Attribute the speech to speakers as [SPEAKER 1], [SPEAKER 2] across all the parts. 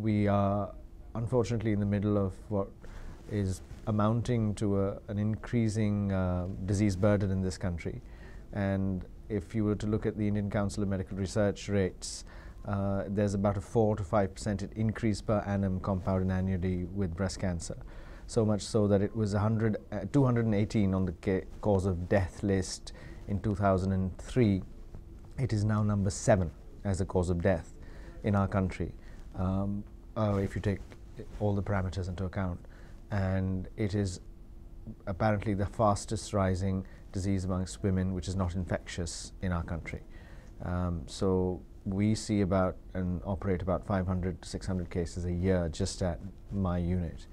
[SPEAKER 1] we are unfortunately in the middle of what is amounting to an increasing disease burden in this country. And if you were to look at the Indian Council of Medical Research rates, there's about a 4 to 5% increase per annum compounded annually with breast cancer. So much so that it was 218 on the cause of death list in 2003. It is now number 7 as a cause of death in our country, if you take all the parameters into account. And it is apparently the fastest rising disease amongst women which is not infectious in our country. So we see about and operate about 500 to 600 cases a year just at my unit.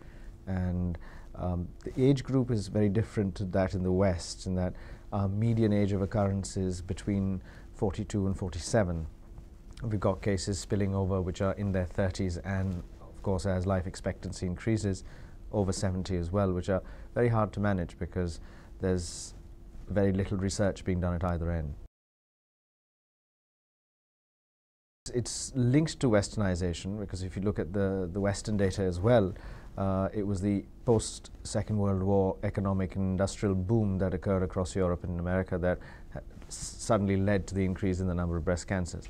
[SPEAKER 1] And the age group is very different to that in the West, in that our median age of occurrence is between 42 and 47. We've got cases spilling over which are in their 30s, and of course as life expectancy increases, over 70 as well, which are very hard to manage because there's very little research being done at either end. It's linked to westernization, because if you look at the Western data as well, it was the post-Second World War economic and industrial boom that occurred across Europe and America that suddenly led to the increase in the number of breast cancers.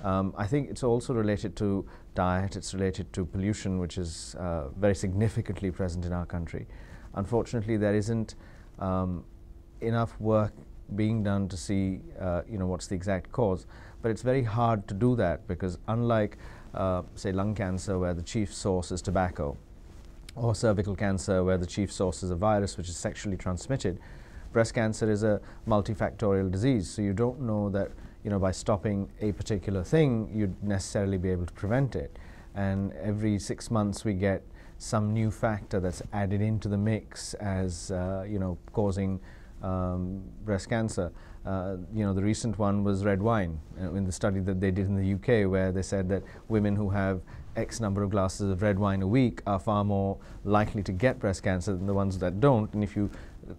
[SPEAKER 1] I think it's also related to diet, it's related to pollution, which is very significantly present in our country. Unfortunately, there isn't enough work being done to see what's the exact cause, but it's very hard to do that because unlike say lung cancer, where the chief source is tobacco, or cervical cancer where the chief source is a virus which is sexually transmitted, breast cancer is a multifactorial disease. So you don't know that by stopping a particular thing you'd necessarily be able to prevent it. And every 6 months we get some new factor that's added into the mix as causing breast cancer. The recent one was red wine, in the study that they did in the UK, where they said that women who have X number of glasses of red wine a week are far more likely to get breast cancer than the ones that don't. And if you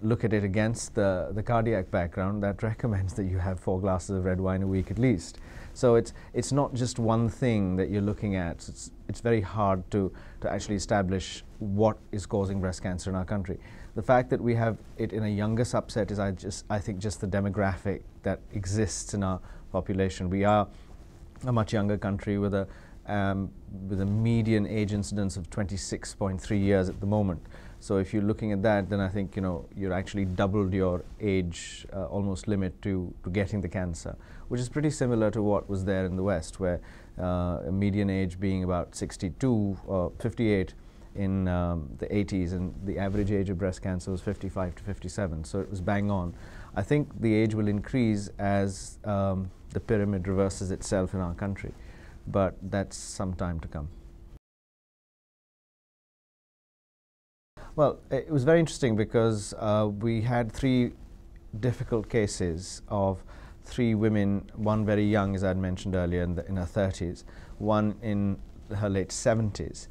[SPEAKER 1] look at it against the cardiac background, that recommends that you have 4 glasses of red wine a week at least. So it's not just one thing that you're looking at. It's very hard to actually establish what is causing breast cancer in our country. The fact that we have it in a younger subset is I think just the demographic that exists in our population. We are a much younger country with a median age incidence of 26.3 years at the moment. So if you're looking at that, then I think you're actually doubled your age almost limit to getting the cancer, which is pretty similar to what was there in the West, where a median age being about 62 or 58 in the 80s, and the average age of breast cancer was 55 to 57. So it was bang on. I think the age will increase as the pyramid reverses itself in our country, but that's some time to come. Well, it was very interesting because we had 3 difficult cases of 3 women, one very young, as I had mentioned earlier, in her 30s, one in her late 70s,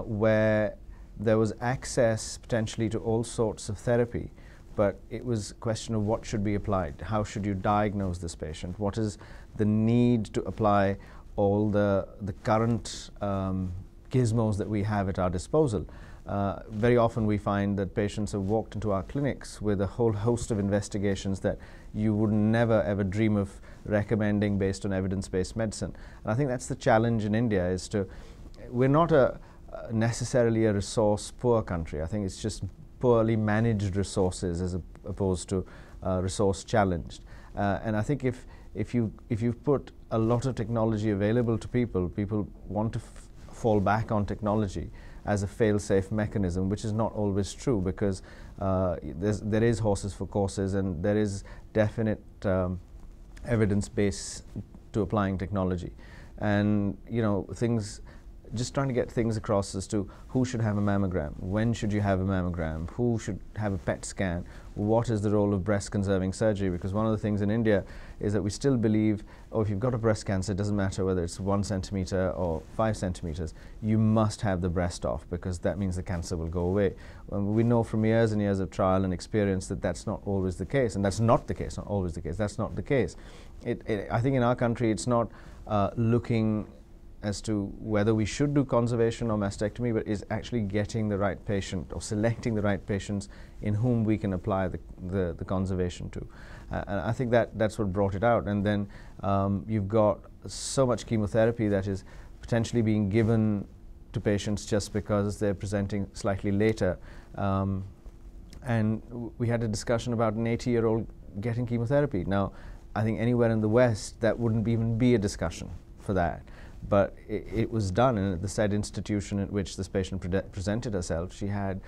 [SPEAKER 1] where there was access potentially to all sorts of therapy, but it was a question of what should be applied. How should you diagnose this patient? What is the need to apply all the current gizmos that we have at our disposal? Very often we find that patients have walked into our clinics with a whole host of investigations that you would never ever dream of recommending based on evidence-based medicine. And I think that's the challenge in India, is we're not necessarily a resource-poor country. I think it's just poorly managed resources as opposed to resource-challenged. And I think if you've put a lot of technology available to people, people want to fall back on technology as a fail-safe mechanism, which is not always true, because there is horses for courses, and there is definite evidence base to applying technology. And just trying to get things across as to who should have a mammogram, when should you have a mammogram, who should have a PET scan, what is the role of breast conserving surgery, because one of the things in India is that we still believe, if you've got a breast cancer, it doesn't matter whether it's 1 centimeter or 5 centimeters, you must have the breast off, because that means the cancer will go away. We know from years and years of trial and experience that that's not always the case, and that's not the case, not always the case, that's not the case. I think in our country it's not looking as to whether we should do conservation or mastectomy, but is actually getting the right patient or selecting the right patients in whom we can apply the conservation to. And I think that's what brought it out. And then you've got so much chemotherapy that is potentially being given to patients just because they're presenting slightly later. And we had a discussion about an 80-year-old getting chemotherapy. Now, I think anywhere in the West, that wouldn't even be a discussion for that. But it was done, and at the said institution at which this patient presented herself, she had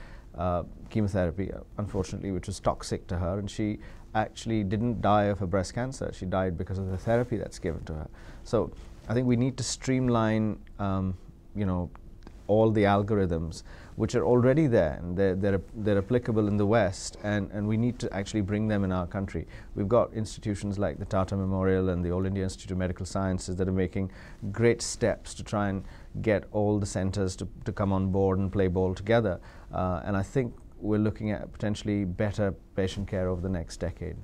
[SPEAKER 1] chemotherapy, unfortunately, which was toxic to her, and she actually didn't die of her breast cancer. She died because of the therapy that's given to her. So I think we need to streamline, you know, all the algorithms which are already there, and they're applicable in the West, and we need to actually bring them in our country. We've got institutions like the Tata Memorial and the All India Institute of Medical Sciences that are making great steps to try and get all the centers to come on board and play ball together. And I think we're looking at potentially better patient care over the next decade.